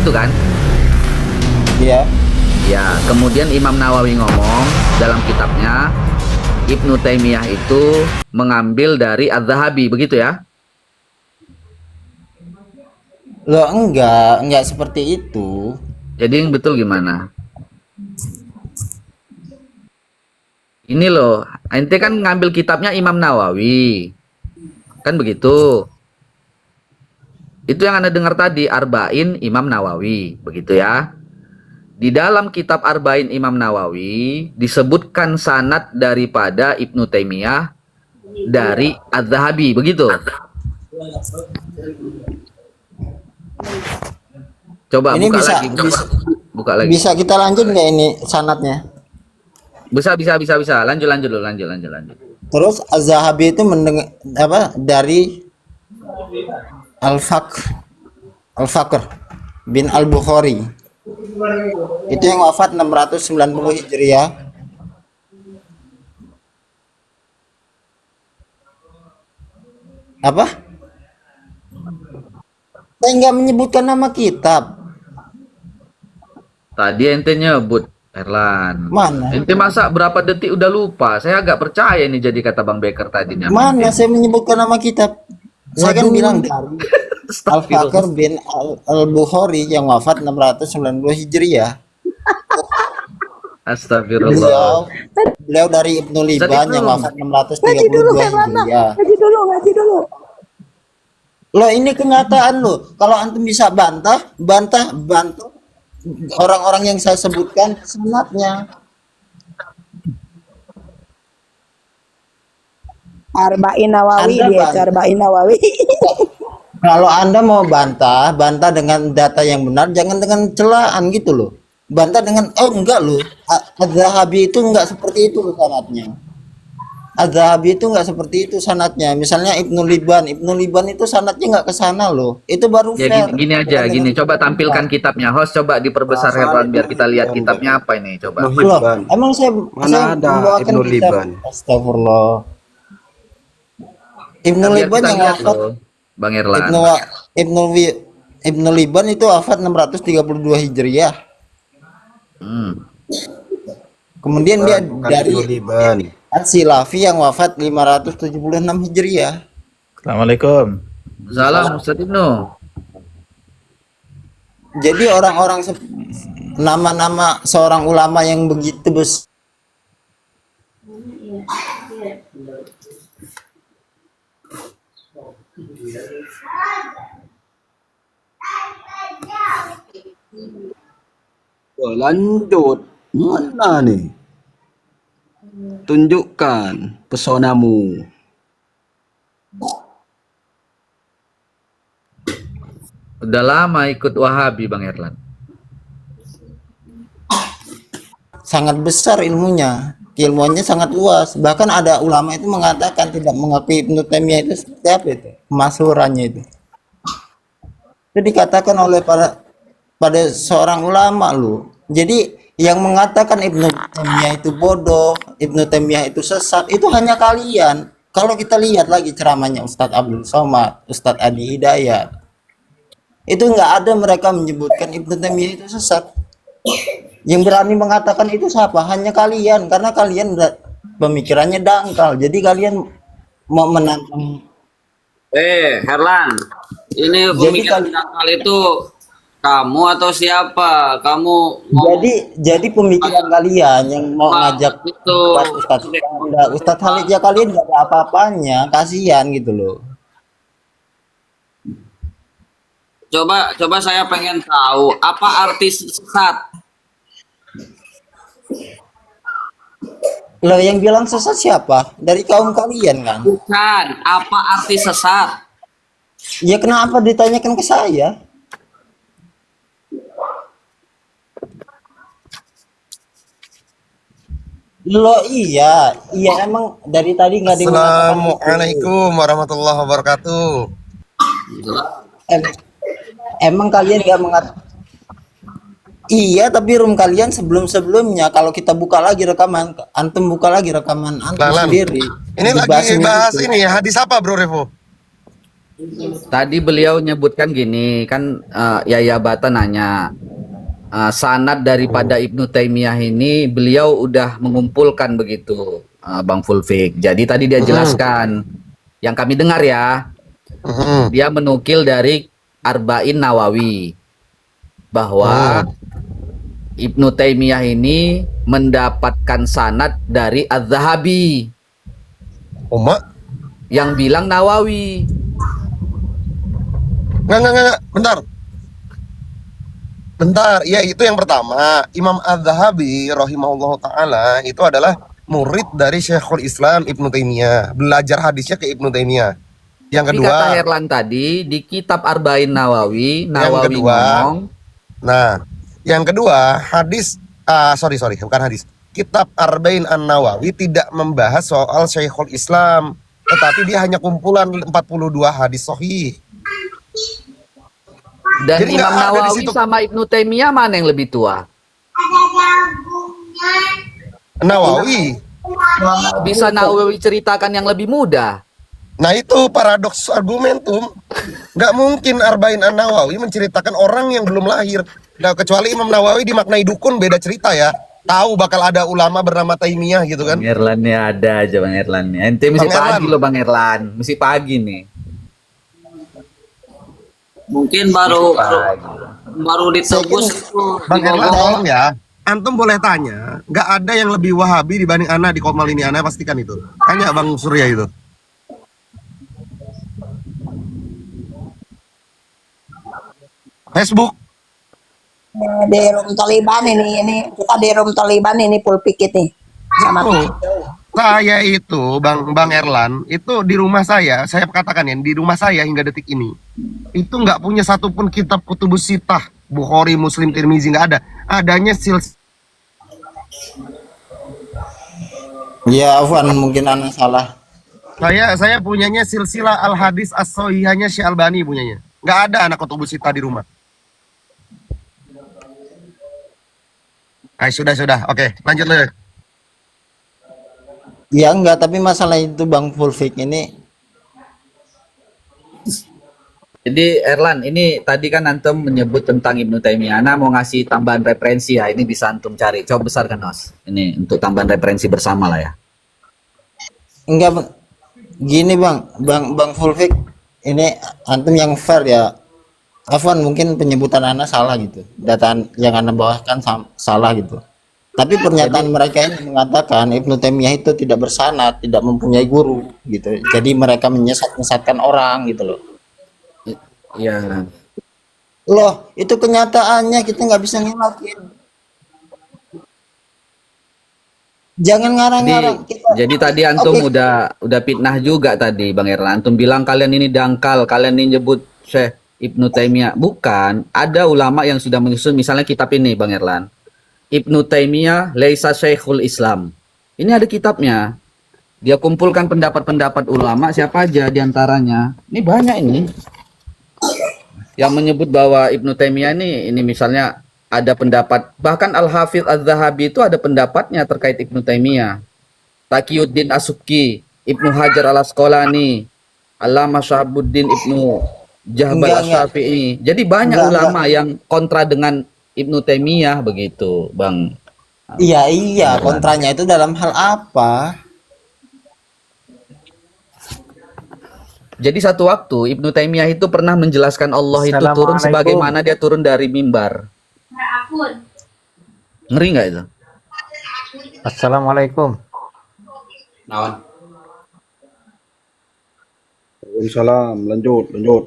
begitu kan? Iya. Ya, kemudian Imam Nawawi ngomong dalam kitabnya, Ibnu Taimiyah itu mengambil dari Az-Zahabi, begitu ya? Loh, enggak seperti itu. Jadi yang betul gimana? Ini loh, ente kan ngambil kitabnya Imam Nawawi, kan begitu? Itu yang Anda dengar tadi, Arba'in Imam Nawawi, begitu ya? Di dalam kitab Arba'in Imam Nawawi disebutkan sanad daripada Ibnu Taimiyah dari Az-Zahabi, begitu? Coba Ini buka bisa lagi, buka lagi. bisa kita lanjut nggak ini sanatnya? Bisa. Lanjut dulu, lanjut. Terus Az-Zahabi itu mendengar apa dari Al-Fakr bin Al-Bukhari. Itu yang wafat 690 Hijriah. Apa? Saya nggak menyebutkan nama kitab. Tadi ente nyebut, Erlan. Mana? Ente masa berapa detik udah lupa? Saya agak percaya ini jadi kata Bang Beker tadi. Mana saya menyebutkan nama kitab? Saya kan bilang dari Al-Fakr bin Al-Bukhari yang wafat 690 Hijriah. Astagfirullah. Beliau dari Ibnu Liban yang wafat 632 Ngaji dulu, Hijriah. ngaji dulu. Loh, ini kenyataan loh. Kalau antum bisa bantah orang-orang yang saya sebutkan sanadnya. Arba'in Nawawi Anda dia, bantah. Arba'in Nawawi. Kalau Anda mau bantah dengan data yang benar, jangan dengan celaan gitu loh. Bantah dengan enggak loh. Az-Zahabi itu enggak seperti itu loh sanadnya. Az-Zahabi itu enggak seperti itu sanadnya. Misalnya Ibnu Liban itu sanadnya enggak ke sana loh. Itu baru Ya fair. gini aja, Bukan gini. dengan- Coba tampilkan kitabnya. Host coba diperbesar Herlan biar kita lihat kitabnya apa ini. Coba. Loh, emang saya Mana ada membawakan Ibnu kitab. Liban? Astagfirullah. Ibnu Biar Liban kita yang lihat wafat loh, Bang Erlan. Ibnu Liban itu wafat 632 Hijriah. Kemudian dia Bukan dari Ibnu Liban. Silafi yang wafat 576 Hijriah. Assalamualaikum. Salam Ustaz Ibnu. Jadi orang-orang nama-nama seorang ulama yang begitu besar Lanjut. Mana nih? Tunjukkan pesonamu. Udah lama ikut Wahabi Bang Erlan. sangat besar ilmunya sangat luas. Bahkan ada ulama itu mengatakan tidak mengakui Ibnu Taimiyah itu seperti apa itu masyhurannya itu. Itu dikatakan oleh pada seorang ulama loh. Jadi yang mengatakan Ibnu Taimiyah itu bodoh, Ibnu Taimiyah itu sesat, itu hanya kalian. Kalau kita lihat lagi ceramahnya Ustadz Abdul Somad, Ustadz Adi Hidayat, itu nggak ada mereka menyebutkan Ibnu Taimiyah itu sesat. Yang berani mengatakan itu siapa? Hanya kalian, karena kalian pemikirannya dangkal. Jadi kalian mau menantang. Herlan, ini pemikiran dangkal itu kamu atau siapa? Kamu mau Jadi pemikiran kalian yang mau ngajak itu Ustadz Halid ya, kalian nggak ada apa-apanya, kasihan gitu loh. coba saya pengen tahu apa arti sesat? Loh, yang bilang sesat siapa? Dari kaum kalian kan? Bukan, apa arti sesat? Ya kenapa ditanyakan ke saya? Loh iya emang dari tadi nggak ada yang mengatakan itu. Assalamualaikum warahmatullahi wabarakatuh. Emang kalian nggak mengatakan? Iya, tapi room kalian sebelum-sebelumnya kalau kita buka lagi rekaman, antum buka lagi rekaman antum Lan. sendiri. Ini lagi Dibahas bahas itu. ini ya, hadis apa Bro Revo? Tadi beliau nyebutkan gini, kan Yaya Bata nanya, sanad daripada Ibnu Taimiyah ini beliau udah mengumpulkan begitu, Bang Fulfik. Jadi tadi dia jelaskan, yang kami dengar ya, dia menukil dari Arba'in Nawawi bahwa Ibnu Taimiyah ini mendapatkan sanad dari Az-Zahabi Uma, yang bilang Nawawi. enggak, bentar. Bentar, ya itu yang pertama. Imam Az-Zahabi rahimahullah taala itu adalah murid dari Syekhul Islam Ibnu Taimiyah, belajar hadisnya ke Ibnu Taimiyah. Yang Ini kata kedua, Herlan tadi di kitab Arba'in Nawawi, yang Nawawi kedua, ngomong, nah, yang kedua hadis, sorry bukan hadis. Kitab Arba'in An-Nawawi tidak membahas soal Syekhul Islam, tetapi dia hanya kumpulan 42 hadis sahih. dan Jadi nggak Imam ada di Nawawi situ. sama Ibnu Taimiyah mana yang lebih tua? Nawawi. Bisa Nawawi ceritakan yang lebih muda. Nah itu paradoks argumentum. Nggak mungkin Arba'in An-Nawawi menceritakan orang yang belum lahir. Nah, kecuali Imam Nawawi dimaknai dukun, beda cerita ya. Tahu bakal ada ulama bernama Taimiyah gitu kan. Bang Erlan nih ada aja Bang Erlan nih. Ente mesti Bang pagi Erlan. loh Bang Erlan, mesti pagi nih. Mungkin baru Pagi. baru ditebus itu Bang di Erlan bawah. tolong ya. Antum boleh tanya, nggak ada yang lebih wahabi dibanding Ana di Komal ini, Ana pastikan itu. Tanya Bang Surya itu. Facebook. Di room Taliban ini kita di room Taliban ini full pikit nih sama Oh, saya itu Bang Erlan itu di rumah saya katakan ya, di rumah saya hingga detik ini itu nggak punya satupun kitab kutubus sitah, Bukhari, Muslim, Tirmizi, nggak ada. Adanya Ya, Afwan, mungkin anak salah. saya punyanya silsilah al hadis as-sahihahnya Syekh Albani punyanya. Nggak ada anak kutubus sitah di rumah. Sudah. Oke, lanjut lagi. Ya enggak, tapi masalah itu Bang Fulfik ini Jadi Erlan, ini tadi kan antum menyebut tentang Ibnu Taimiyah. Ana mau ngasih tambahan referensi ya. Ini bisa antum cari. Coba besarkan Nos. Ini untuk tambahan referensi bersama lah ya. enggak gini Bang Fulfik, ini antum yang fair ya. Afwan, mungkin penyebutan Anda salah gitu. Data yang Anda bawakan salah gitu. Tapi pernyataan mereka ini mengatakan Ibnu Taimiyah itu tidak bersanad, tidak mempunyai guru gitu. Jadi mereka menyesatkan orang gitu loh. Iya. Loh, itu kenyataannya, kita nggak bisa ngelakuin. Jangan Jadi, ngarang-ngarang. jadi tadi antum Oke. udah fitnah juga tadi Bang Erlan. Antum bilang kalian ini dangkal, kalian ini nyebut Syekh Ibnu Taimiyah. Bukan, ada ulama yang sudah menyusun misalnya kitab ini Bang Erlan. Ibnu Taimiyah Laisa Syekhul Islam. Ini ada kitabnya. Dia kumpulkan pendapat-pendapat ulama siapa aja diantaranya. Ini banyak ini. Yang menyebut bahwa Ibnu Taimiyah ini misalnya ada pendapat, bahkan Al-Hafidz Az-Zahabi itu ada pendapatnya terkait Ibnu Taimiyah. Taqiyuddin As-Subki, Ibnu Hajar Al-Asqalani, Allamah Syahabuddin Ibnu Jahbal Enggak. Asy-Syafi'i. Jadi banyak Enggak. ulama yang kontra dengan Ibnu Taimiyah begitu, Bang. Iya, kontranya itu dalam hal apa? Jadi satu waktu Ibnu Taimiyah itu pernah menjelaskan Allah itu turun sebagaimana dia turun dari mimbar. Ngeri nggak itu? Assalamualaikum. Naon? Waalaikumsalam. Lanjut.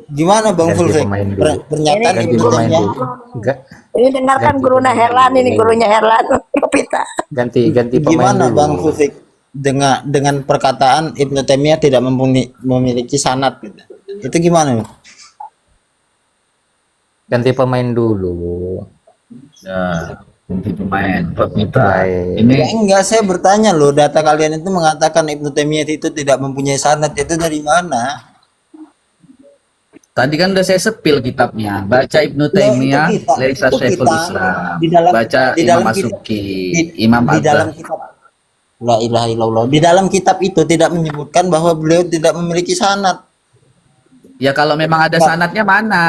Gimana Bang Ganti Fulfik? pemain dulu. Pernyataan Ganti Ibnu pemain Taimiyah. dulu. Enggak, ini dengarkan Ganti gurunya pemain Herlan dulu. ini gurunya Herlan Pita. ganti pemain Gimana dulu. Bang Fulfik dengan perkataan Ibnu Taimiyah tidak memiliki sanad gitu. Itu gimana? Ganti pemain dulu. Ya, ganti pemain. Mitra. Baik. Ini Ya, enggak, saya bertanya loh, data kalian itu mengatakan Ibnu Taimiyah itu tidak mempunyai sanad, itu dari mana? tadi kan udah saya sepil kitabnya. Baca Ibnu Taimiyah, itu kita- Laisa itu Syekhul kita Islam. di dalam- Baca di Imam dalam kita- As-Subki, Di- Imam di dalam Az-Zahabi. kitab La ilaha illallah. Di dalam kitab itu tidak menyebutkan bahwa beliau tidak memiliki sanad. Ya kalau memang ada sanadnya mana?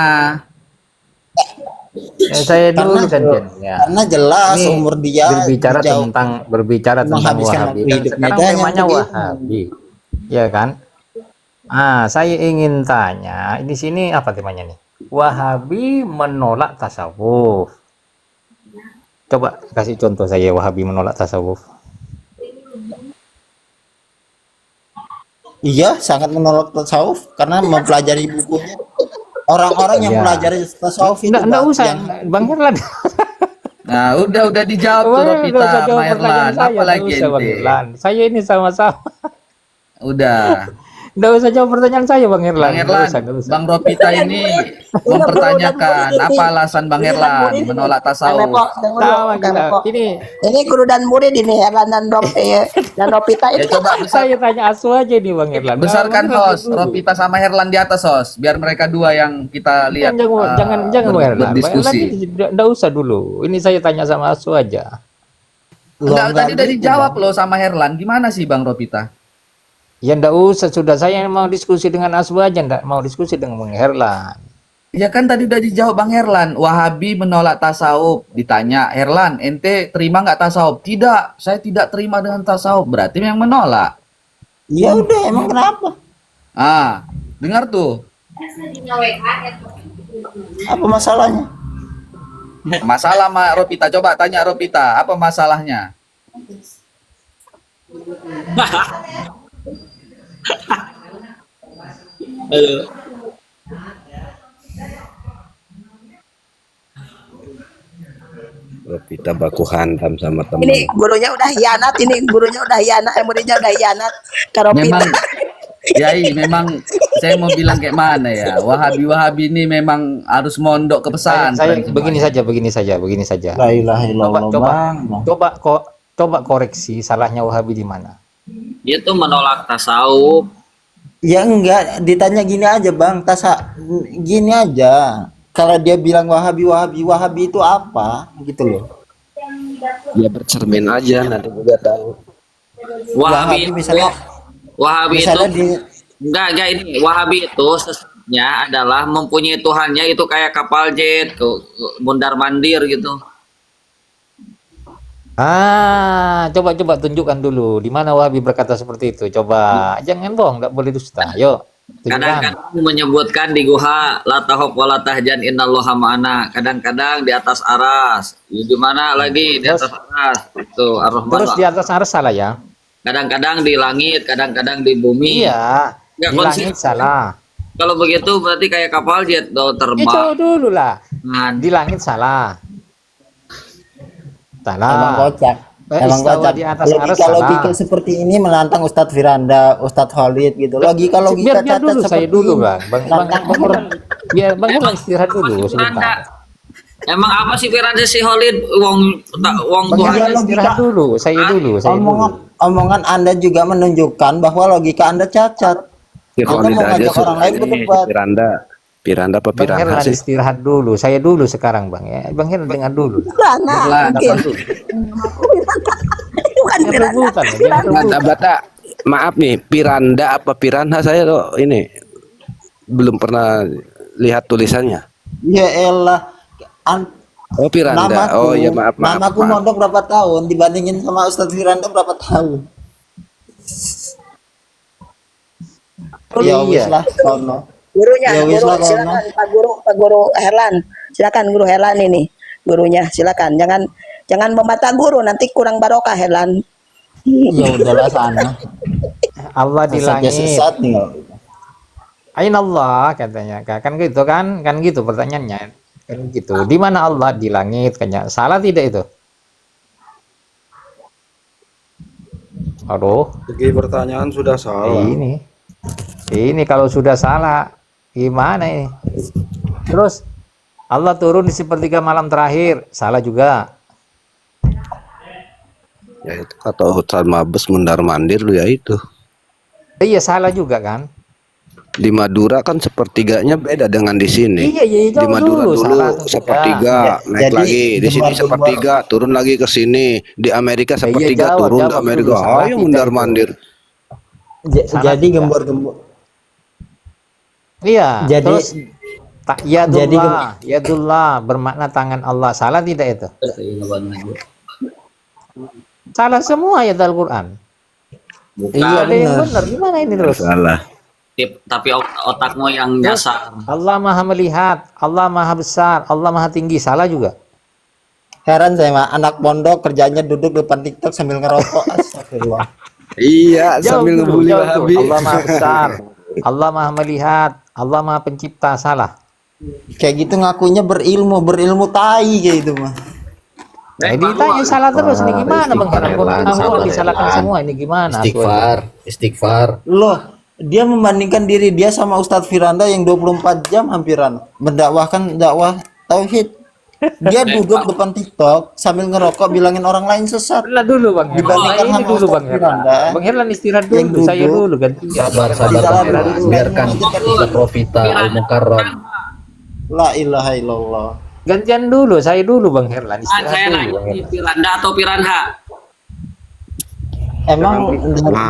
Saya dulu Karena kan Jen, ya. karena jelas Ini umur dia berbicara tentang menghabiskan Wahabi, waktu dan hidupnya sekarang dia hanya temanya untuk ilmu. Wahabi, ya kan? Saya ingin tanya di sini apa temanya nih? Wahabi menolak tasawuf. Coba kasih contoh saya Wahabi menolak tasawuf. Iya, sangat menolak tasawuf karena mempelajari bukunya. Orang-orang yang Iya. pelajari tasawuf itu Nggak Bang, usah, yang Bang Herlan. Nah, udah dijawab tuh Nggak Ropita usah jawab sama pertanyaan Erlan. saya, Apa nggak lagi usah Bang ente? Herlan. Saya ini sama-sama. Udah. Nggak usah jawab pertanyaan saya Bang Herlan. Bang Nggak Erlan, usah, nggak usah. Bang Ropita ini mempertanyakan apa alasan Bang Erlan menolak Kang tasawuf. Nepo, denger dulu, Sama Kang kita. Nepo. Ini Ini guru dan murid ini Herlan dan Ropita Ya itu. coba saya tanya Asu aja nih Bang Herlan. besarkan Bang Herlan host dulu. Ropita sama Herlan di atas host biar mereka dua yang kita lihat Jangan Bang Herlan. Bang Herlan berdiskusi. ini nggak usah dulu. Ini saya tanya sama Asu aja. Enggak, tadi udah gitu, dijawab Bang. loh sama Herlan. Gimana sih Bang Ropita? Ya ndak usah, sudah saya mau diskusi dengan Asu aja, ndak mau diskusi dengan Bang Herlan. Ya kan tadi udah dijawab Bang Herlan. Wahabi menolak tasawuf. Ditanya, Herlan, ente terima nggak tasawuf? Tidak, saya tidak terima dengan tasawuf. Berarti yang menolak. ya udah emang kenapa? Dengar tuh. Apa masalahnya? Masalah sama Ropita. Coba tanya Ropita, apa masalahnya? Kita baku hantam sama teman. Ini gurunya udah hianat, muridnya udah hianat. Kak Ropita. Memang, Yai, memang saya mau bilang kayak mana ya? Wahabi ini memang harus mondok ke Saya pesantren. begini semuanya. begini saja. La ilaha illallah, Coba Bang. coba koreksi salahnya Wahabi di mana? Itu menolak tasawuf. Ya enggak, ditanya gini aja Bang, gini aja. Kalau dia bilang Wahabi itu apa? Gitu loh. Dia bercermin aja nanti juga tahu. Wahabi itu, misalnya Wahabi itu di enggak ini. Wahabi itu sesungguhnya adalah mempunyai Tuhannya itu kayak kapal jet, mundar mandir gitu. Coba tunjukkan dulu di mana Wahabi berkata seperti itu. Coba, jangan bohong, nggak boleh dusta. Yuk, tunjukkan. Kadang-kadang menyebutkan di guha la tahok wa la tahjan innallaha ma'ana. Kadang-kadang di atas aras. Di mana lagi di atas aras? Itu Ar-Rahman. Terus di atas aras salah ya? Kadang-kadang di langit, kadang-kadang di bumi. Iya, Nggak di langit salah. Kalau begitu berarti kayak kapal jet do Ya terbang. coba dulu lah. Nah, Di langit salah. emang Salah. kocak. Emang Istawa kocak. di atas aras Logika salah. seperti ini menantang Ustadz Firanda, Ustadz Khalid gitu. Logika Biar cacat dulu saya seperti dulu ini. Bang Herlan. Biar Bang Herlan istirahat dulu sebentar. emang apa sih Firanda si Holid wong Bang Tuhan? Herlan istirahat dulu, saya dulu. Omongan Anda juga menunjukkan bahwa logika Anda cacat. Si Anda Khalid mau aja ngajak orang lain berdebat. Piranda apa Bang Piranha Herlan sih? istirahat dulu, saya dulu sekarang Bang ya. Bang Herlan dengar dulu. Herlan, apa tuh? Bukan Jangan Firanda. rebutan, jangan rebutan. Bata, maaf nih, Piranda apa Piranha saya kok ini belum pernah lihat tulisannya. Ya elah. Oh Piranda. Oh ya maaf. Namaku mondok berapa tahun dibandingin sama Ustadz Firanda berapa tahun? Ya wis lah, kono. Gurunya, Ya, wis guru, lah, Rono. silakan Pak Guru Herlan. Silakan Guru Herlan ini. Gurunya, silakan. Jangan membantah guru, nanti kurang barokah Herlan. Ya udahlah sana. Allah di langit. Sesat tinggal. Ain Allah katanya. Kan gitu kan? Kan gitu pertanyaannya. Kan gitu. Di mana Allah di langit katanya. Salah tidak itu? Aduh, Segi pertanyaan sudah salah. ini kalau sudah salah gimana ini? Terus Allah turun di sepertiga malam terakhir, salah juga. Ya itu kata Ustaz Mabes mundar mandir ya itu. Iya salah juga kan? Di Madura kan sepertiganya beda dengan di sini. Iya Di jauh Madura dulu, dulu salah tuh sepertiga, naik Jadi, lagi. Di sini gembar-gembar. sepertiga, turun lagi ke sini. Di Amerika sepertiga, jawab, turun jawab ke Amerika. dulu, salah Ayo kita mundar itu. mandir. Salah Jadi juga. gembor-gembor. Iya, Jadi terus jadi yadullah bermakna tangan Allah. Salah tidak itu? Salah semua ayat Al-Qur'an. iya Ada yang benar. benar, gimana ini terus? Salah. Tapi otakmu yang Terus nyasar. Allah Maha melihat, Allah Maha besar, Allah Maha tinggi. Salah juga. Heran saya mah anak pondok kerjanya duduk depan TikTok sambil ngerokok. Astagfirullah. Iya, Jawab sambil dulu, ngebully jawab dulu. Wahabi. Allah Maha besar, Allah Maha melihat, Allah Maha pencipta. Salah. Kayak gitu ngakunya berilmu tai kayak gitu mah. Nah, ditanya salah terus. Ini gimana Bang Heran? Quran Al-Quran disalahkan semua. Ini gimana? Istighfar. Loh, dia membandingkan diri dia sama Ustadz Firanda yang 24 jam hampiran mendakwahkan dakwah tauhid. Dia duduk depan TikTok sambil ngerokok bilangin orang lain sesat. Belah dulu Bang Herlan. Dibandingkan Ini sama dulu Ustadz Bang Herlan. Firanda Bang Herlan istirahat yang dulu. Saya duduk. dulu kan. Sabar, biarkan kita Profita Al-Mukarram. La ilaha illallah. Gantian dulu. Saya dulu Bang Herlan. Saya Istirahat dulu nanya Bang ini Herlan. Piranha atau Piranha? Emang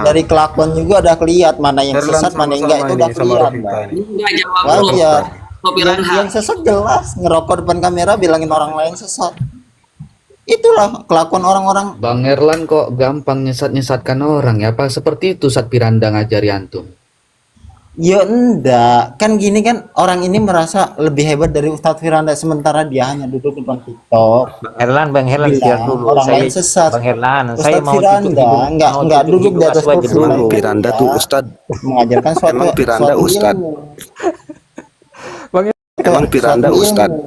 dari kelakuan juga udah kelihatan mana yang sesat mana yang enggak itu udah kelihatan. Enggak jawab dulu. Wajar. Atau Piranha? Yang sesat jelas ngerokok depan kamera bilangin orang lain sesat. Itulah kelakuan orang-orang. Bang Erlan kok gampang nyesat-nyesatkan orang ya? Apa seperti itu saat Piranda ngajari antum? Ya enggak, kan gini kan orang ini merasa lebih hebat dari Ustadz Firanda sementara dia hanya duduk depan TikTok. Bang Herlan istirahat Bilang dulu. orang Saya lain sesat. Bang Herlan, saya Ustadz mau Firanda cucuk hidung. enggak Mau duduk cucuk di atas hidung aja kursi dulu. Emang Piranda tuh Ustadz. mengajarkan suatu Emang Piranda suatu Ustadz. ilmu. Bang Emang Piranda Suatu ilmu. Ustadz.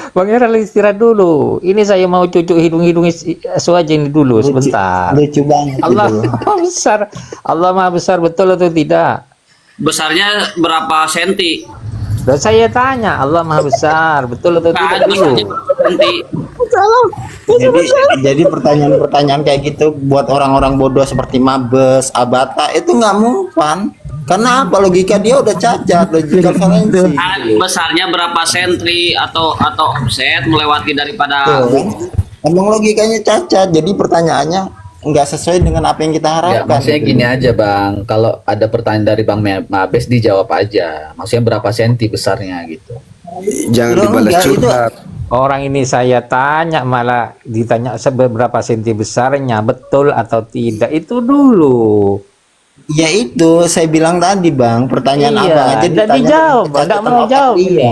Bang Herlan istirahat dulu. Ini saya mau cucuk hidung-hidung aja ini dulu sebentar. Lucu banget Allah itu. Maha besar. Allah Maha besar betul atau tidak? Besarnya berapa senti? Dan saya tanya, Allah Maha besar betul atau tidak dulu? Besarnya berapa senti? Jadi pertanyaan-pertanyaan kayak gitu buat orang-orang bodoh seperti Mabes, Abata itu nggak mempan. Karena apa logika dia udah cacat, logika falensi. Besarnya berapa senti atau offset melewati daripada Tuh, kan? Emang logikanya cacat. Jadi pertanyaannya nggak sesuai dengan apa yang kita Ya, harapkan. maksudnya gini aja Bang, kalau ada pertanyaan dari Bang Mabes dijawab aja. Maksudnya berapa senti besarnya gitu. Jangan Loh, dibalas enggak, itu- curhat. Orang ini saya tanya malah ditanya seberapa senti besarnya, betul atau tidak itu dulu. Ya itu saya bilang tadi Bang, pertanyaan Iya, abang aja tidak ditanya dijawab, dengan tidak kecacatan mau otak jawab dia. ini.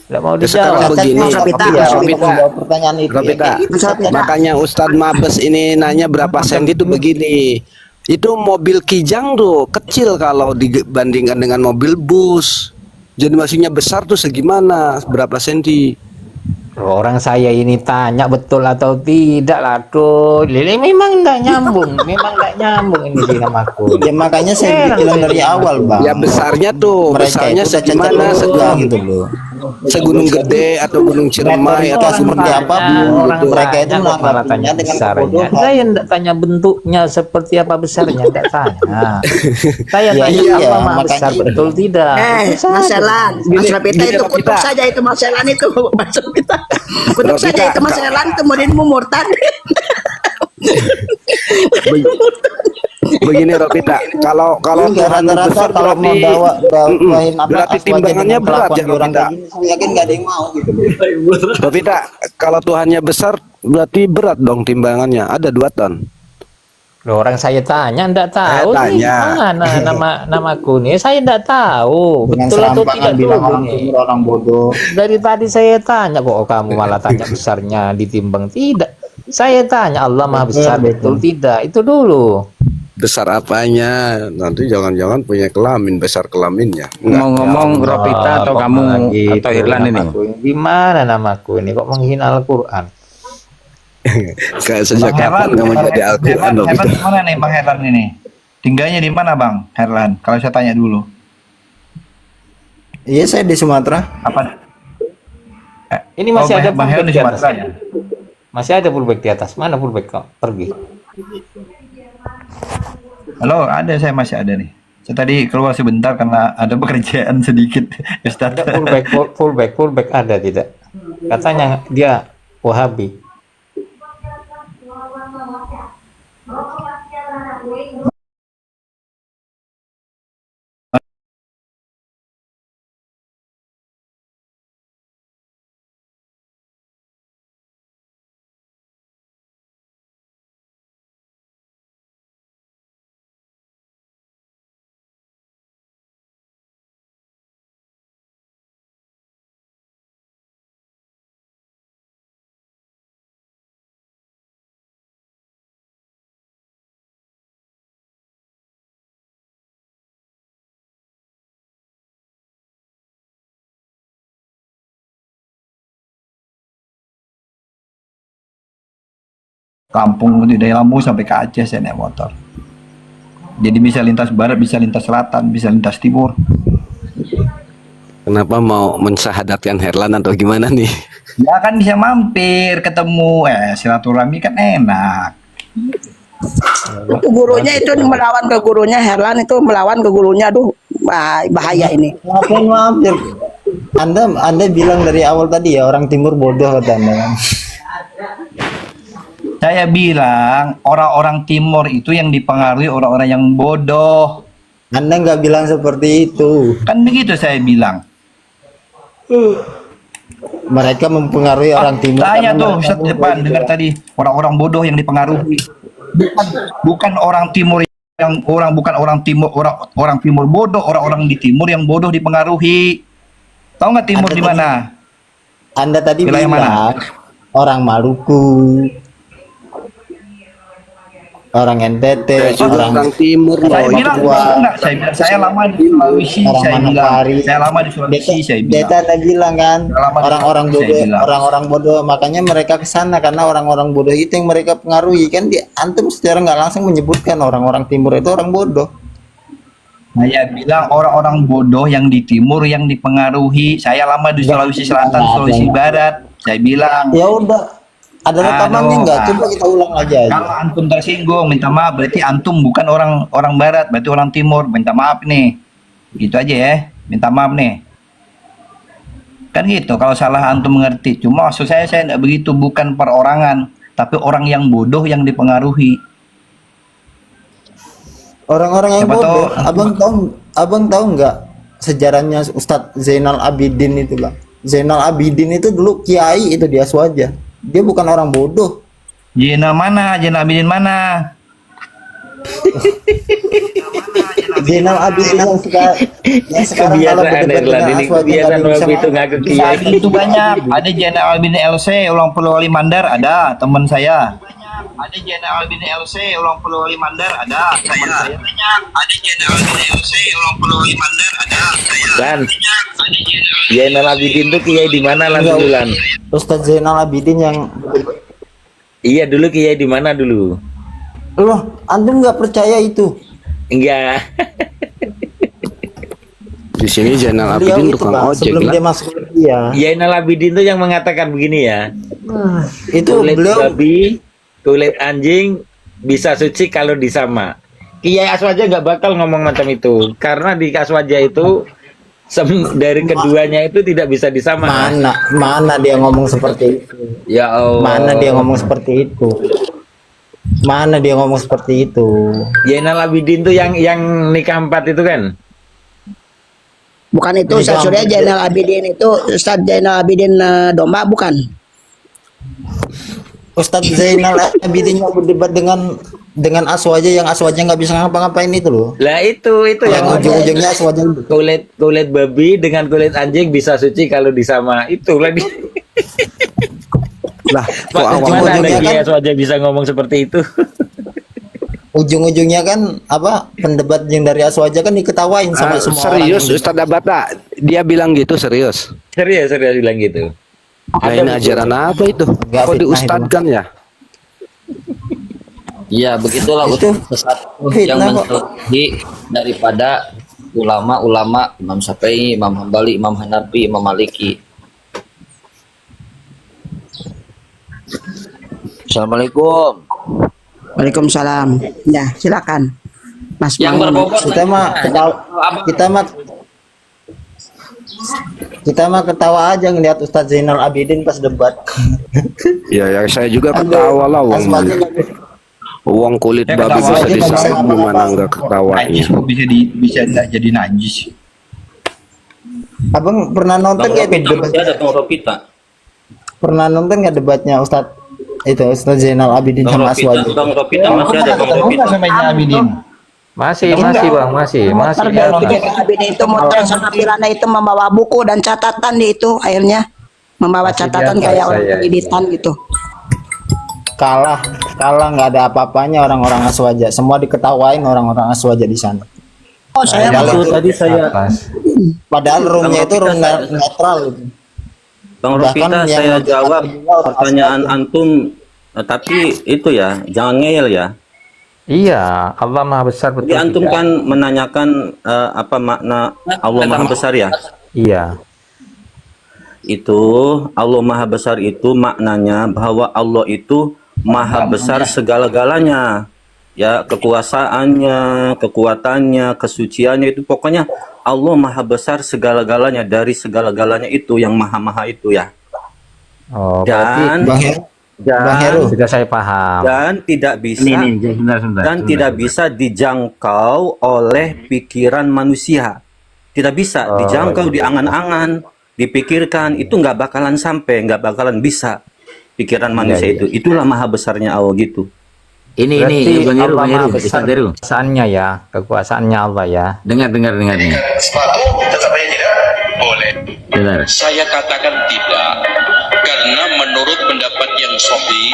Tidak mau Ya, sekarang dijawab. begini, Cacatnya otak dia, untuk menjawab pertanyaan itu. Ropita, Ya, kayak gitu cacatnya. makanya Ustadz Mabes ini nanya berapa senti itu begini. Itu mobil Kijang tuh kecil kalau dibandingkan dengan mobil bus. Jadi maksudnya besar tuh segimana? Berapa senti? Orang saya ini tanya betul atau tidak lah tuh. Lili memang tidak nyambung, memang tidak nyambung ini di namaku. Ya makanya saya Heran bilang saya dari dengan awal Bang. Ya besarnya tuh, Mereka besarnya itu udah cacat segimana? juga gitu loh. Segunung Gede atau Gunung Ciremai atau Mereka Gunung seperti apa? apapun, mereka itu tanya kok malah menanggapinya tanya dengan besarnya. kebodohan. Saya tidak tanya bentuknya seperti apa besarnya, tidak tanya. Saya Ya, tanya iya, Allah Maha makanya besar itu. betul tidak? Itu Mas saja. Elan, Mas Rapita gini, itu Rapita. kutuk saja itu Mas Elan itu, Mas Rapita. Kutuk Rapita, saja itu Mas Elan kemudian mumurtad. Begini Ropita, kalau Enggak, Tuhan rata-rata besar kalau mau berarti dakwahin apa berarti aswaja timbangannya dengan berat kelakuan ya di orang Ropita. kayak gini, saya yakin nggak ada yang mau gitu. Ropita, kalau Tuhannya besar berarti berat dong timbangannya. Ada 2 ton. Loh, orang saya tanya enggak tahu Saya nih tanya. mana namaku nih saya enggak tahu Dengan betul atau serampangan tidak bilang dulu orang nih. timur orang bodoh. Dari tadi saya tanya kok kamu malah tanya besarnya ditimbang tidak. Saya tanya Allah Maha besar betul tidak itu dulu. Besar apanya? Nanti jangan-jangan punya kelamin, besar kelaminnya. Enggak. Ngomong-ngomong Ropita atau kok kamu malah gitu atau Irlan ini? namaku. Gimana namaku ini kok menghina Al-Qur'an? Kayak sejak kapan kamu jadi Al-Quran Herlan Ropita? di mana nih Bang Herlan ini? Tinggalnya di mana Bang Herlan? Kalau saya tanya dulu. Iya saya di Sumatera. Apa? Ini masih ada Bang Herlan fullback di di atas. Sumatera ya? Masih ada fullback di atas. Mana fullback kok? Pergi. Halo, ada saya masih ada nih. Saya tadi keluar sebentar karena ada pekerjaan sedikit, Ustaz. Ada fullback ada tidak? Katanya dia Wahabi. Lampung, dari Lampung sampai ke Aceh saya naik motor. Jadi bisa lintas barat, bisa lintas selatan, bisa lintas timur. Kenapa mau mensahadatkan Herlan atau gimana nih? Ya kan bisa mampir, ketemu, silaturahmi kan enak. Itu gurunya itu melawan ke gurunya, Herlan itu melawan ke gurunya. Aduh, bahaya ini. Ngapain mampir? Anda bilang dari awal tadi ya orang timur bodoh kata Anda kan. Saya bilang orang-orang timur itu yang dipengaruhi orang-orang yang bodoh. Anda nggak bilang seperti itu. Kan begitu saya bilang. Mereka mempengaruhi orang timur. Tanya karena tuh mereka Ustaz bodoh depan, gitu. dengar tadi orang-orang bodoh yang dipengaruhi. Bukan orang timur yang bukan orang timur orang timur bodoh, orang-orang di timur yang bodoh dipengaruhi. Tahu nggak timur Anda di mana? Anda tadi Wilayah bilang mana? orang Maluku, orang NTT, Saya juga orang timur Saya loh. bilang Papua, enggak, saya lama di Sulawesi, orang saya bilang. Manokwari. Saya lama di Sulawesi, saya bilang. Deta Anda bilang kan Lama di orang-orang Sulawesi, saya bodoh, bilang. orang-orang bodoh, makanya mereka ke sana karena orang-orang bodoh itu yang mereka pengaruhi kan. Antum secara nggak langsung menyebutkan orang-orang timur itu orang bodoh. Saya bilang orang-orang bodoh yang di timur yang dipengaruhi. Saya lama di Sulawesi Selatan, Sulawesi Barat. Saya bilang. Ya udah, ada rekamannya nggak? Aduh, Coba kita ulang aja. Kalau antum tersinggung, minta maaf. Berarti antum bukan orang Barat, berarti orang Timur. Minta maaf nih. Gitu aja ya. Minta maaf nih. Kan gitu. Kalau salah antum mengerti. Cuma maksud saya tidak begitu. Bukan perorangan, tapi orang yang bodoh yang dipengaruhi. Orang-orang yang Siapa bodoh. tahu- Abang tahu nggak sejarahnya Ustadz Zainal Abidin itu lah. Zainal Abidin itu dulu kiai itu di Aswaja. Dia bukan orang bodoh. Jena mana? Jena Abidin mana? Zainal Abidin yang sekarang kalau Kebiasaan berdebat Erlan dengan ini, Aswaja nggak kebiasaan ada yang bisa waktu itu ngomong. ngaku Bisa kiai. itu banyak. Ada Jena Albin LC, ulang Pulau Wali Mandar, ada teman saya. Ada Jena Albin LC, ulang Pulau Wali Mandar, ada teman saya. Ada Jena Albin LC, ulang Pulau Wali Mandar, ada saya. Lan, Zainal Abidin tuh kiai di mana Lan Enggak. dulu Lan? Ustadz Zainal Abidin yang Iya dulu kiai di mana dulu? loh, antum nggak percaya itu? Enggak. Di sini Zainal Beliau Abidin itu tukang Pak, ojek sebelum lah. dia masuk kuliah, Zainal Abidin tuh yang mengatakan begini ya. itu Kulit beliau babi, kulit anjing bisa suci kalau disama. Kiai Aswaja nggak bakal ngomong macam itu karena di Aswaja itu dari keduanya itu tidak bisa disama. mana dia ngomong seperti itu? Ya Allah. Mana dia ngomong seperti itu? Mana dia ngomong seperti itu? Zainal Abidin tuh yang nikah 4 itu kan? Bukan itu Ini Ustaz Surya gampang. Zainal Abidin itu Ustaz Zainal Abidin domba bukan? Ustadz Zainal Abidin yang berdebat dengan Aswaja yang Aswaja nggak bisa ngapa-ngapain itu loh. Lah itu Yang yang ujung-ujungnya Aswaja kulit babi dengan kulit anjing bisa suci kalau disama. Itu lagi. Lah, kok Mana awam ada ujung-ujungnya Kiai kan- Aswaja bisa ngomong seperti itu? ujung-ujungnya kan apa pendebat yang dari Aswaja kan diketawain sama semua serius orang. Ustadz Abata? Dia bilang gitu serius. Serius bilang gitu. Nah, ini ajaran apa itu? Enggak, Kok fitnah diustadkan ya? Ya begitulah Itu sesat fitnah yang kok. menyelidiki daripada ulama-ulama Imam Syafi'i, Imam Hambali, Imam Hanafi, Imam Maliki. Assalamualaikum. Waalaikumsalam. Ya, silakan. Mas Yang Mang. berbobot Kita mah ketawa, kita mah ketawa aja ngeliat Ustadz Zainal Abidin pas debat. Ya saya juga ketawa lah Aswaja uang. nggak bisa. Uang kulit Ya, babi ketawa bisa aja, disama bisa. gimana enggak ketawanya? Najis kok bisa nggak jadi najis. Abang pernah nonton nggak itu debat? ada Bang Ropita. Pernah nonton nggak debatnya Ustadz itu Ustadz Zainal Abidin sama Aswaja? Bang Ropita Masih ada Bang Ropita sama Zainal Abidin. Masih Bang, masih Zainal ada. Abidin itu motor sama Pirana itu membawa buku dan catatan di itu akhirnya membawa Masih catatan di atas kayak orang saya. editan gitu. Kalah nggak ada apa-apanya orang-orang Aswaja, semua diketawain orang-orang Aswaja di sana. Oh, saya Padahal waktu itu- Tadi saya Padahal roomnya itu room netral gitu. Bang Bahkan Rofita, yang saya mau jawab diatur juga orang pertanyaan Aswaja. antum Tapi itu ya, jangan ngeyel ya. Iya, Allah Maha Besar betul Jadi antum tidak? kan menanyakan apa makna Allah Maha Besar ya? Iya. Itu Allah Maha Besar itu maknanya bahwa Allah itu Maha Besar segala-galanya. Ya, kekuasaannya, kekuatannya, kesuciannya itu pokoknya Allah Maha Besar segala-galanya, dari segala-galanya itu yang maha-maha itu ya. Oh, berarti Dan Bang Heru, Bang Heru. sudah saya paham. dan tidak bisa tidak bisa dijangkau oleh pikiran manusia. Tidak bisa dijangkau di angan-angan, dipikirkan, itu nggak bakalan sampai, nggak bakalan bisa pikiran manusia iya. itu. Itulah maha besarnya Allah gitu. Ini Berarti Bang Heru, Allah Bang Maha Heru, Besar Ustaz Heru. kekuasaannya ya, kekuasaannya Allah ya. Dengar nih. sepatu tetap aja tidak boleh. Dengar. Saya katakan tidak, karena menurut pendapat yang sahih,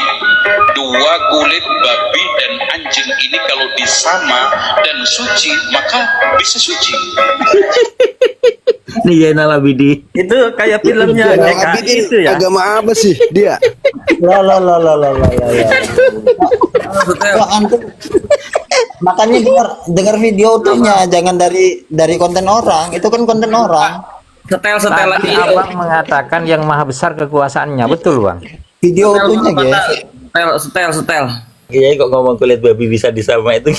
dua kulit babi dan anjing ini kalau disama dan suci maka bisa suci. Nih ya Nalabidi. Itu kayak filmnya DKI itu ya. Agama apa sih dia? Lah. Kok antum makanya dengar video utuhnya, jangan dari konten orang. Itu kan konten orang. Setel Tadi lagi. Abang mengatakan yang Maha Besar kekuasaannya, betul Bang? Video utuhnya, guys. Setel. Iya kok ngomong kulit babi bisa disama itu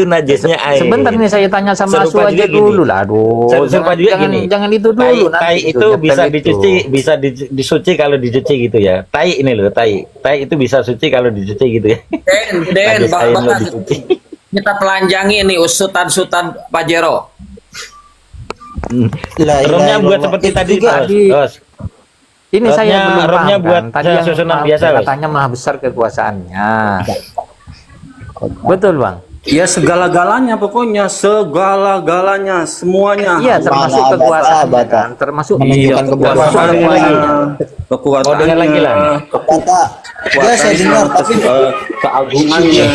najisnya air. Sebentar nih saya tanya sama Asu Serupa aja juga gini. dulu lah. Aduh, Serupa juga jangan, gini. jangan itu dulu. Tai nanti itu bisa nyetel dicuci, bisa disuci kalau dicuci gitu ya. Tai ini loh, tai itu bisa suci kalau dicuci gitu ya. Den, Najis air lo Bapak dicuci. kita telanjangi nih usutan-usutan Pajero. Romnya buat seperti tadi, Os. Ini saya Romnya- belum romnya paham buat kan. Tadi yang susunan biasa, Bos. katanya Maha Besar kekuasaannya. Betul Bang. Ya segala-galanya pokoknya, segala-galanya, semuanya. Iya, termasuk Mana ada kekuasaan sahabat, kan. Termasuk menunjukkan kekuasaannya, Oh, dengar lagi lah. Kata, ya saya dengar, tapi keagungannya.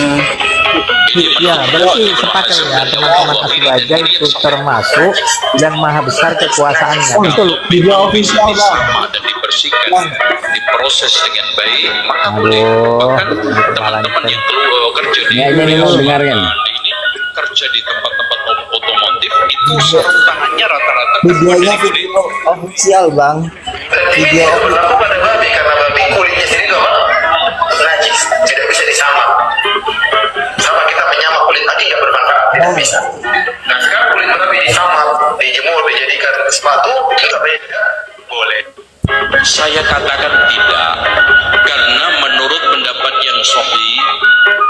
ya, berarti sepakat ya teman-teman Aswaja itu termasuk yang Maha Besar kekuasaannya. Betul. video official, Bang. Sama dan dibersihkan, diproses dengan baik, maka boleh. Aduh, Bahkan teman-teman yang keluar kerja di ini lo dengarkan. ini kerja di tempat-tempat otomotif itu sarung tangannya rata-rata Videonya video official, Bang. Video pada babi karena babi kulitnya sendiri najis, tidak bisa disama. Sama kita menyama kulit babi nggak bermanfaat, tidak bisa. Nah sekarang kulit babi disama, dijemur, dijadikan sepatu, tidak boleh. Saya katakan tidak, karena menurut pendapat yang sahih,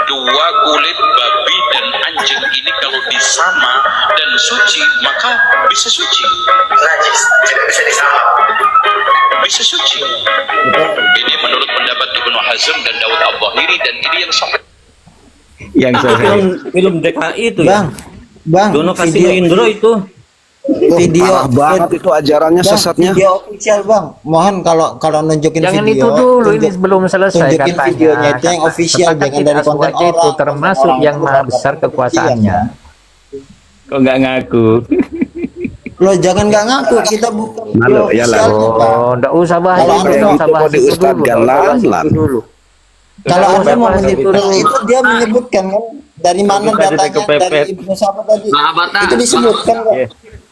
dua kulit babi dan anjing ini kalau disama dan suci maka bisa suci. Najis, tidak bisa disama. Bisa suci. Ini menurut pendapat Ibnu Hazm dan Daud Al-Zahiri, dan ini yang sahih. Yang Itu saya film DKI itu Bang, ya. Bang, Dono kasih video Indro itu. Parah banget itu ajarannya, Bang, sesatnya. video official, Bang. Mohon kalau nunjukin Jangan video. itu dulu, ini belum selesai tunjukin katanya. videonya itu yang official, Sepakat jangan kita dari konten Aswaja itu orang. termasuk Konten yang orang Maha itu Besar ada kekuasaannya. kok nggak ngaku. Loh, jangan nggak ngaku, kita bukan video Malu, iyalah. officialnya, Bang. Oh, enggak usah bahas Kalau itu, Anda enggak usah itu bahas mau itu dulu. diustadkan Enggak usah bahas lan-lan. itu dulu. Kalau Nggak Anda usah mau bahas menyebutkan itu. itu, dia menyebutkan kan dari mana Bukan itu datanya, kepepet. dari Ibnu siapa tadi? Nah, Bata. Itu disebutkan kok.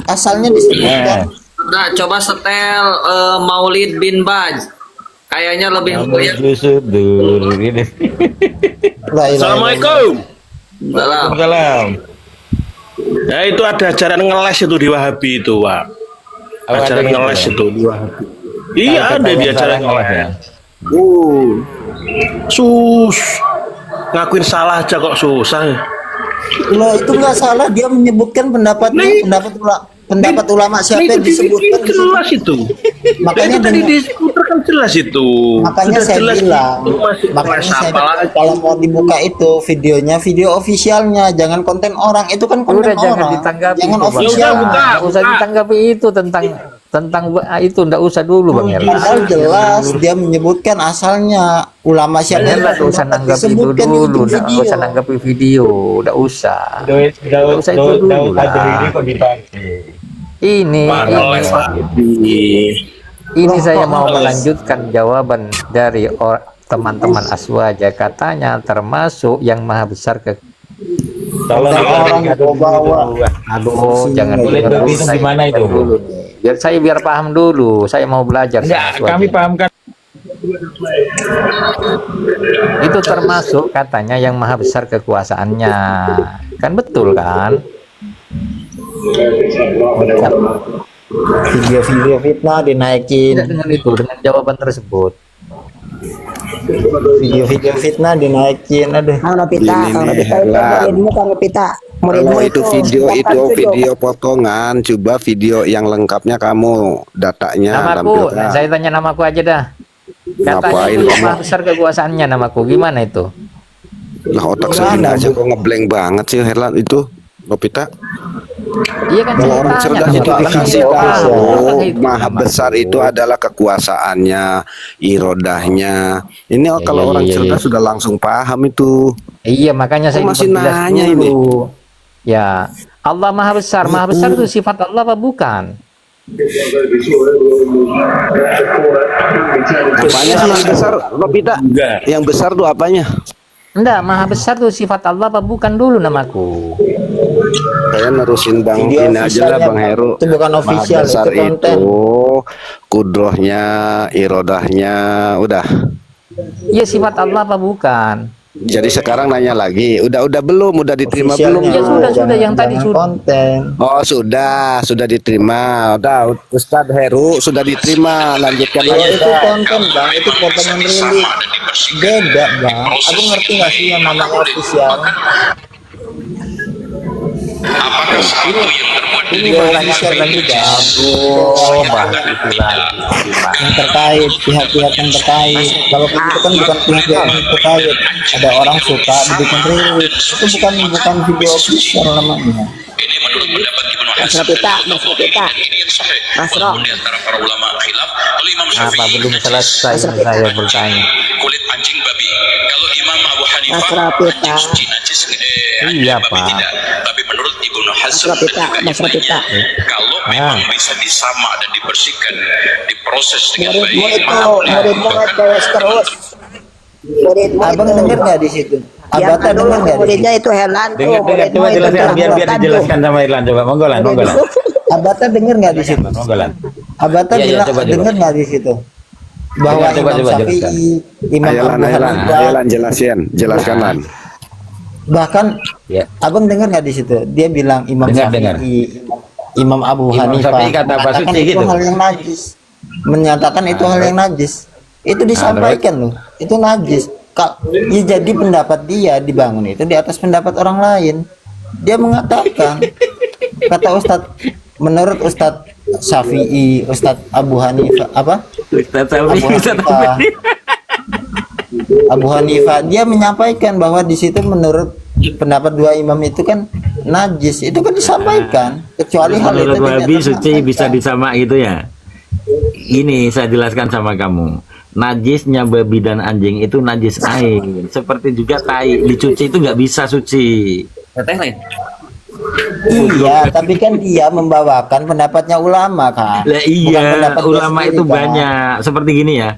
Asalnya disebutkan. Nah, coba setel Maulid bin Baj. Kayaknya lebih mulia. Sudur gitu. Assalamualaikum. Salam. Salam. Ya itu ada ajaran ngeles itu di Wahabi itu, Pak. Ajaran ada gitu ngeles ya? itu di Wahabi. Iya ada di ajaran ngeles ya. ngeles. Ngakuin salah aja kok susah. Loh, itu nggak salah, dia menyebutkan pendapatnya, pendapat ulama siapa yang disebutkan di situ. Jelas itu. Makanya Itu tadi dengan- di skuter kan jelas itu. Makanya Sudah saya jelas bilang, itu masih makanya ngeles saya apa bilang, lagi? kalau mau dibuka itu videonya, video officialnya, jangan konten orang. Itu kan konten Udah jangan orang. ditanggapi Jangan itu, Bang. official. Nggak usah ditanggapi itu tentang itu, enggak usah dulu Bang Erla. Padahal jelas dia menyebutkan asalnya ulama siapa Erla enggak usah nanggapi itu disebutkan di dulu, YouTube enggak usah nanggapi video, enggak usah. Nggak usah itu dulu lah. Ini Ngeles lagi. ini saya mau melanjutkan jawaban dari teman-teman Aswaja katanya termasuk yang maha besar ke Tolong orang bawa aduh jangan Kulit dulu, babi itu saya gimana itu? dulu nih. Biar paham dulu, saya mau belajar sama Enggak, Aswaja. kami pahamkan. Itu termasuk katanya yang maha besar kekuasaannya, kan betul kan? Video-video fitnah dinaikin, Tidak dengan itu, dengan jawaban tersebut. video-video fitnah dinaikin, aduh. Kang Novita, Ini Kang nih, Novita itu Herlan. muridmu Kang Novita. Kalau Muridmu itu video sedangkan video potongan, coba video yang lengkapnya kamu datanya Namaku, tampilkan. saya tanya namaku aja dah. Katanya Ngapain itu yang kamu? maha besar kekuasaannya namaku, gimana itu? Lah otak saya Gimana, aja Bu? kok ngeblank banget sih Herlan itu, Novita. Iya kan Kalau saya orang tanya, cerdas kenapa itu kan dikasih tidak paham? tahu Apakah itu maha nama? besar itu adalah kekuasaannya, irodahnya. Ini kalau iya, orang iya, cerdas iya. sudah langsung paham itu. Iya, makanya saya masih perjelas nanya ini? dulu. Ya, Allah maha besar. Maha besar itu sifat Allah apa bukan? Apanya sih yang besar, Novita? Enggak. Yang besar tuh apanya? Enggak, maha besar itu sifat Allah apa bukan dulu namaku? Saya nerusin Bang Video ini aja lah officialnya, Bang Heru. itu bukan official, Maha besar itu konten. itu kudrohnya, irodahnya, udah. Iya, sifat Allah apa bukan? Jadi sekarang nanya lagi, udah belum, udah diterima belum? Officialnya, Ya sudah, jangan- yang tadi jangan sudah. konten. Oh sudah diterima. Udah Ustadz Heru sudah diterima. Lanjutkan Oh, lagi. itu konten bang, itu potongan rilis. Beda bang, aku ngerti gak sih yang namanya official? Apakah satu yang terbuat Ini dari official lagi bang. Oh, bahas itu lagi. Yang terkait, pihak-pihak yang terkait. Kalau itu kan bukan pihak-pihak yang terkait. Ada orang suka dibikin rilis. Itu bukan video official namanya. ini menurut pendapat Ibnu Mas Hasan Novita, Mas Novita. ini yang sahih. Mas Ro. Walaupun di antara para ulama khilaf, kalau Imam Apa Syafi'i belum najis, selesai saya bertanya? kulit anjing babi. Kalau Imam Abu Hanifah Mas Rafita. anjing suci najis, Iya, babi Pak. tidak. Tapi menurut Ibnu Hasan Mas Rafita, dan juga Mas Ibnu Rafita. kalau memang bisa disama dan dibersihkan, diproses dengan Muridmu baik, itu, muridmu terus terus. Muridmu Abang itu. denger nggak di situ? Yang Abata anu, denger nggak di muridnya situ? itu Herlan tuh, Dengar, muridmu coba itu jelaskan biar terang-terangan tuh. dijelaskan sama Irlan coba. Monggo Lan. Abata denger nggak di situ? Monggo Lan. Abata Iya, iya, bilang coba. denger nggak di situ? Bahwa Coba, Imam jelaskan. Syafi'i, Imam Ayo Abu Lan, Hanifah, jelaskan Lan. bahkan Ya. abang dengar nggak di situ? Dia bilang Imam Dengar. Syafi'i, Imam Abu Imam Hanifah Syafi'i kata apa, mengatakan suci itu gitu? hal yang najis, menyatakan itu hal yang najis. Itu disampaikan loh, itu najis. Ya, jadi pendapat dia dibangun itu di atas pendapat orang lain. Dia mengatakan, kata Ustadz, menurut Ustadz Syafi'i, Ustadz Abu Hanifah, apa? Abu Hanifah, dia menyampaikan bahwa di situ menurut pendapat dua imam itu kan najis. Itu kan disampaikan, kecuali hal itu Menurut tidak Wahabi suci tersampaikan. bisa disama gitu ya. Ini saya jelaskan sama kamu. Najisnya babi dan anjing itu najis air. Seperti juga tai dicuci itu nggak bisa suci. Iya, tapi kan dia membawakan pendapatnya ulama kan. Lah Bukan iya, pendapat dia ulama sendiri, itu kan. banyak. Seperti gini ya.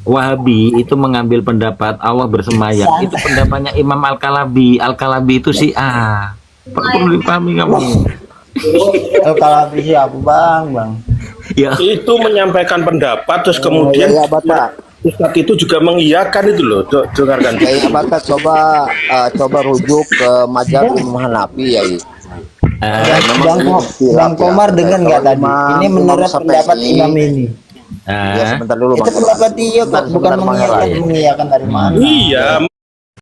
Wahabi itu mengambil pendapat Allah bersemayam. Itu pendapatnya Imam Al-Kalabi. Al-Kalabi itu si A. Perlu dipahami kamu. Kalau siapa bang? Ya. Itu menyampaikan pendapat terus kemudian ya, Bata. Ustadz itu juga mengiyakan itu loh. Dengarkan. Ya, Bata coba rujuk ke mazhab Imam Hanafi ya. Bang Komar dengar nggak tadi? Ini menurut pendapat imam ini. Ya sebentar dulu Itu Bang. pendapat dia kok, bukan mengiyakan dari mana? Iya.